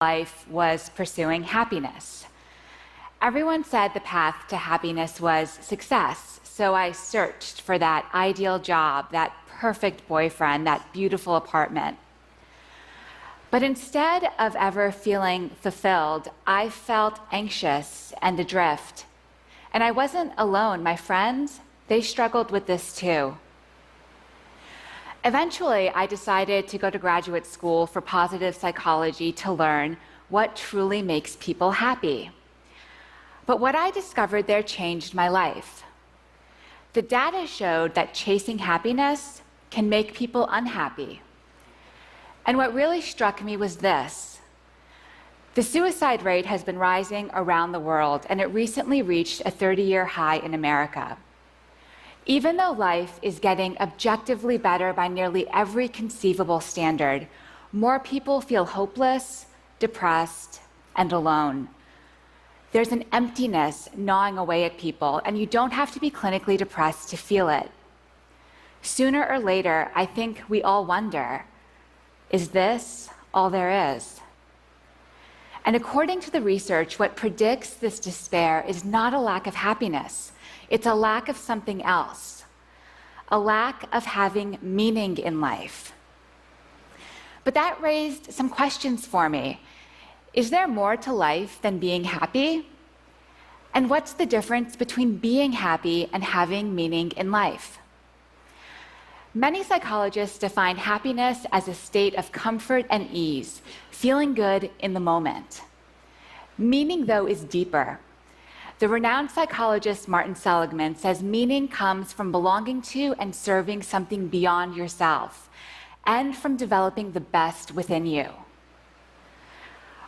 life was pursuing happiness. Everyone said the path to happiness was success, so I searched for that ideal job, that perfect boyfriend, that beautiful apartment. But instead of ever feeling fulfilled, I felt anxious and adrift. And I wasn't alone. My friends, they struggled with this too. Eventually, I decided to go to graduate school for positive psychology to learn what truly makes people happy. But what I discovered there changed my life. The data showed that chasing happiness can make people unhappy. And what really struck me was this. The suicide rate has been rising around the world, and it recently reached a 30-year high in America. Even though life is getting objectively better by nearly every conceivable standard, more people feel hopeless, depressed, and alone. There's an emptiness gnawing away at people, and you don't have to be clinically depressed to feel it. Sooner or later, I think we all wonder, is this all there is? And according to the research, what predicts this despair is not a lack of happiness. It's a lack of something else, a lack of having meaning in life. But that raised some questions for me. Is there more to life than being happy? And what's the difference between being happy and having meaning in life? Many psychologists define happiness as a state of comfort and ease, feeling good in the moment. Meaning, though, is deeper. The renowned psychologist Martin Seligman says meaning comes from belonging to and serving something beyond yourself, and from developing the best within you.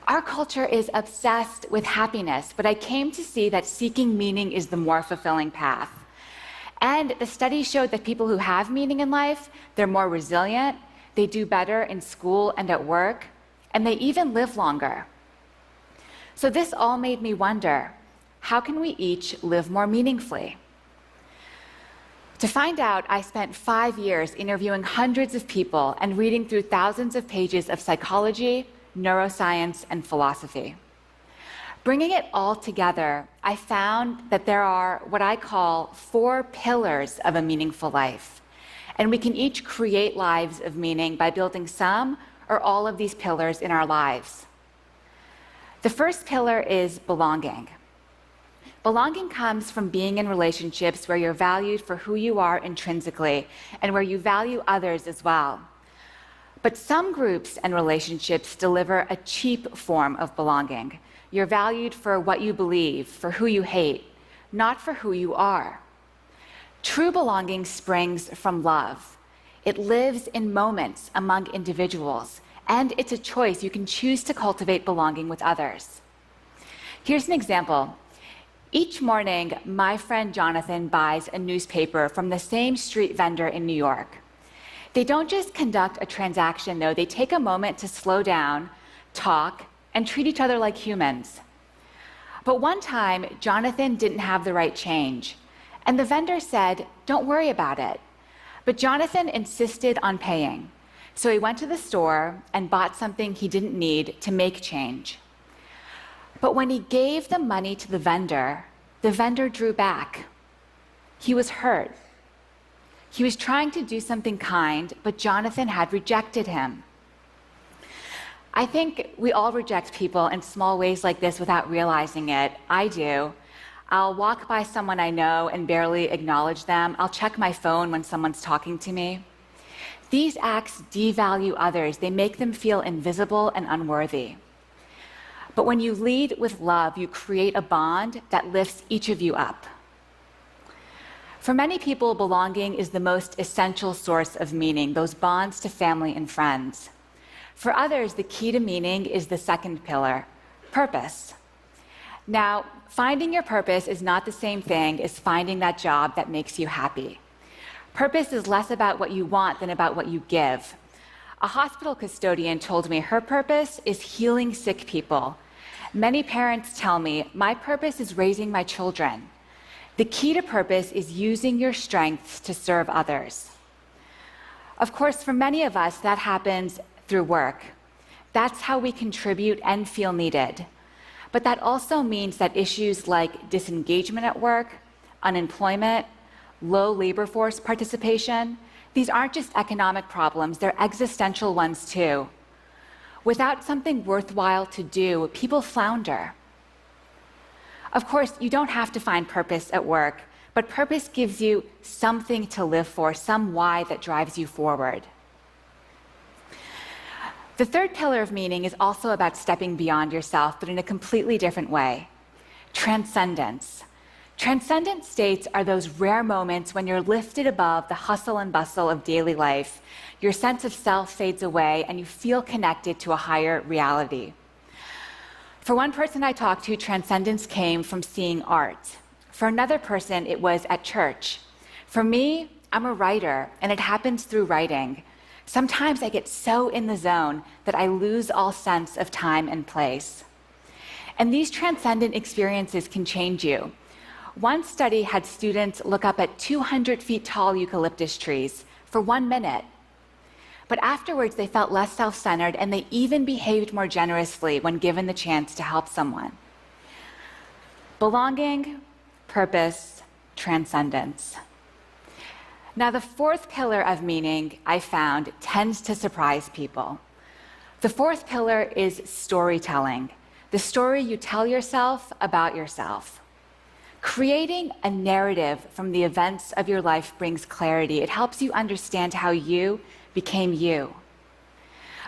Our culture is obsessed with happiness, but I came to see that seeking meaning is the more fulfilling path. And the studies showed that people who have meaning in life, they're more resilient, they do better in school and at work, and they even live longer. So this all made me wonder, how can we each live more meaningfully? To find out, I spent 5 years interviewing hundreds of people and reading through thousands of pages of psychology, neuroscience, and philosophy. Bringing it all together, I found that there are what I call 4 pillars of a meaningful life. And we can each create lives of meaning by building some or all of these pillars in our lives. The first pillar is belonging. Belonging comes from being in relationships where you're valued for who you are intrinsically and where you value others as well. But some groups and relationships deliver a cheap form of belonging. You're valued for what you believe, for who you hate, not for who you are. True belonging springs from love. It lives in moments among individuals, and it's a choice. You can choose to cultivate belonging with others. Here's an example. Each morning, my friend Jonathan buys a newspaper from the same street vendor in New York. They don't just conduct a transaction, though. They take a moment to slow down, talk, and treat each other like humans. But one time, Jonathan didn't have the right change, and the vendor said, "Don't worry about it." But Jonathan insisted on paying, so he went to the store and bought something he didn't need to make change. But when he gave the money to the vendor drew back. He was hurt. He was trying to do something kind, but Jonathan had rejected him. I think we all reject people in small ways like this without realizing it. I do. I'll walk by someone I know and barely acknowledge them. I'll check my phone when someone's talking to me. These acts devalue others. They make them feel invisible and unworthy. But when you lead with love, you create a bond that lifts each of you up. For many people, belonging is the most essential source of meaning, those bonds to family and friends. For others, the key to meaning is the second pillar, purpose. Now, finding your purpose is not the same thing as finding that job that makes you happy. Purpose is less about what you want than about what you give. A hospital custodian told me her purpose is healing sick people. Many parents tell me, my purpose is raising my children. The key to purpose is using your strengths to serve others. Of course, for many of us, that happens through work. That's how we contribute and feel needed. But that also means that issues like disengagement at work, unemployment, low labor force participation, these aren't just economic problems, they're existential ones too. Without something worthwhile to do, people flounder. Of course, you don't have to find purpose at work, but purpose gives you something to live for, some why that drives you forward. The third pillar of meaning is also about stepping beyond yourself, but in a completely different way. Transcendence. Transcendent states are those rare moments when you're lifted above the hustle and bustle of daily life. Your sense of self fades away and you feel connected to a higher reality. For one person I talked to, transcendence came from seeing art. For another person, it was at church. For me, I'm a writer, and it happens through writing. Sometimes I get so in the zone that I lose all sense of time and place. And these transcendent experiences can change you. One study had students look up at 200 feet tall eucalyptus trees for 1 minute. But afterwards, they felt less self-centered, and they even behaved more generously when given the chance to help someone. Belonging, purpose, transcendence. Now, the fourth pillar of meaning, I found, tends to surprise people. The fourth pillar is storytelling, the story you tell yourself about yourself. Creating a narrative from the events of your life brings clarity. It helps you understand how you became you.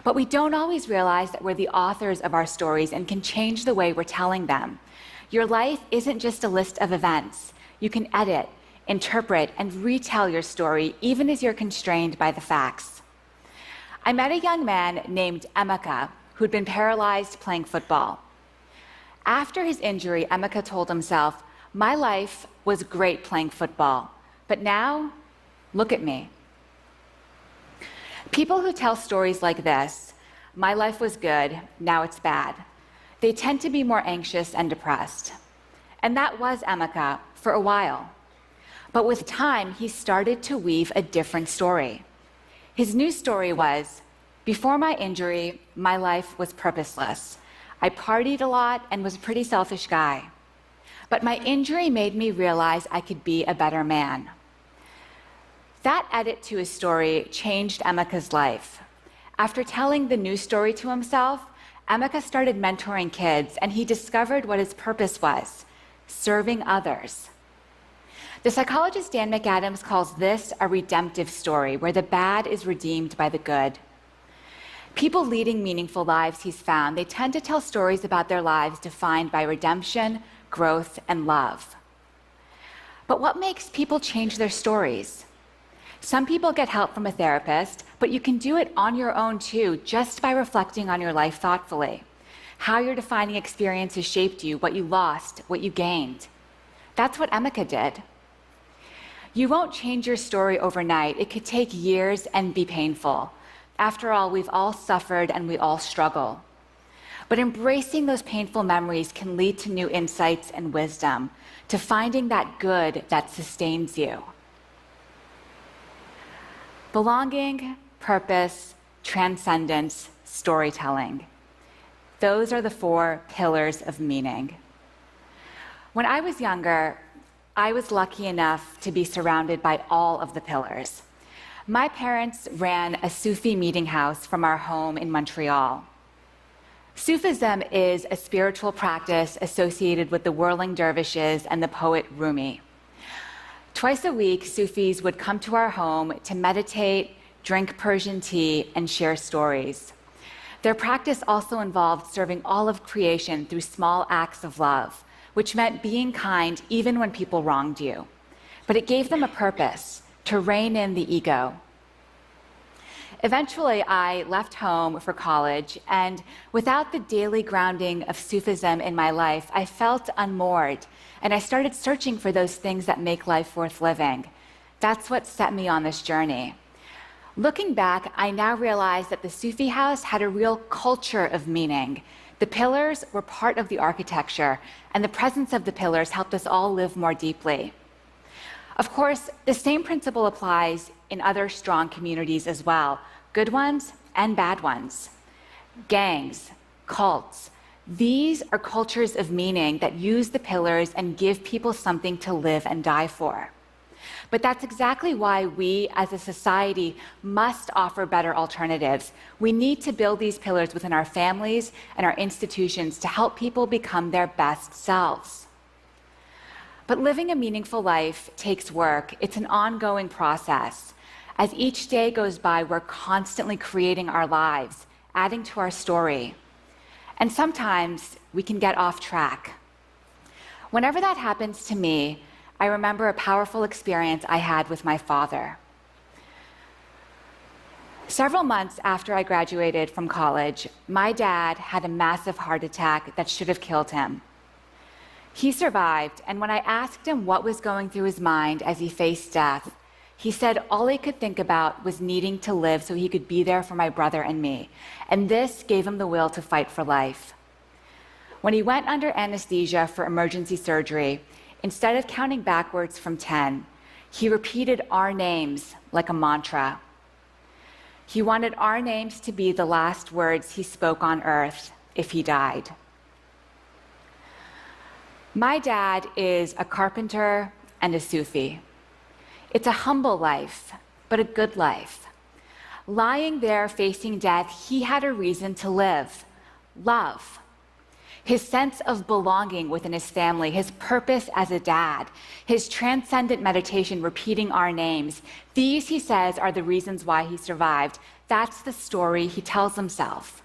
But we don't always realize that we're the authors of our stories and can change the way we're telling them. Your life isn't just a list of events. You can edit, interpret, and retell your story even as you're constrained by the facts. I met a young man named Emeka who'd been paralyzed playing football. After his injury, Emeka told himself, "My life was great playing football, but now, look at me." People who tell stories like this, "My life was good, now it's bad," they tend to be more anxious and depressed. And that was Emeka for a while. But with time, he started to weave a different story. His new story was, "Before my injury, my life was purposeless. I partied a lot and was a pretty selfish guy. But my injury made me realize I could be a better man." That edit to his story changed Emeka's life. After telling the new story to himself, Emeka started mentoring kids, and he discovered what his purpose was: serving others. The psychologist Dan McAdams calls this a redemptive story, where the bad is redeemed by the good. People leading meaningful lives, he's found, they tend to tell stories about their lives defined by redemption, growth, and love. But what makes people change their stories? Some people get help from a therapist, but you can do it on your own too, just by reflecting on your life thoughtfully. How your defining experiences shaped you, what you lost, what you gained. That's what Emeka did. You won't change your story overnight. It could take years and be painful. After all, we've all suffered and we all struggle. But embracing those painful memories can lead to new insights and wisdom, to finding that good that sustains you. Belonging, purpose, transcendence, storytelling. Those are the 4 pillars of meaning. When I was younger, I was lucky enough to be surrounded by all of the pillars. My parents ran a Sufi meeting house from our home in Montreal. Sufism is a spiritual practice associated with the whirling dervishes and the poet Rumi. Twice a week, Sufis would come to our home to meditate, drink Persian tea, and share stories. Their practice also involved serving all of creation through small acts of love, which meant being kind even when people wronged you. But it gave them a purpose: to rein in the ego. Eventually, I left home for college, and without the daily grounding of Sufism in my life, I felt unmoored, and I started searching for those things that make life worth living. That's what set me on this journey. Looking back, I now realize that the Sufi house had a real culture of meaning. The pillars were part of the architecture, and the presence of the pillars helped us all live more deeply. Of course, the same principle applies in other strong communities as well, good ones and bad ones. gangs, cults. These are cultures of meaning that use the pillars and give people something to live and die for. But that's exactly why we, as a society, must offer better alternatives. We need to build these pillars within our families and our institutions to help people become their best selves. But living a meaningful life takes work. It's an ongoing process. As each day goes by, we're constantly creating our lives, adding to our story. And sometimes we can get off track. Whenever that happens to me, I remember a powerful experience I had with my father. Several months after I graduated from college, my dad had a massive heart attack that should have killed him. He survived, and when I asked him what was going through his mind as he faced death, he said all he could think about was needing to live so he could be there for my brother and me, and this gave him the will to fight for life. When he went under anesthesia for emergency surgery, instead of counting backwards from 10, he repeated our names like a mantra. He wanted our names to be the last words he spoke on earth if he died. My dad is a carpenter and a Sufi. It's a humble life, but a good life. Lying there facing death, he had a reason to live: love. His sense of belonging within his family, his purpose as a dad, his transcendent meditation repeating our names, these, he says, are the reasons why he survived. That's the story he tells himself.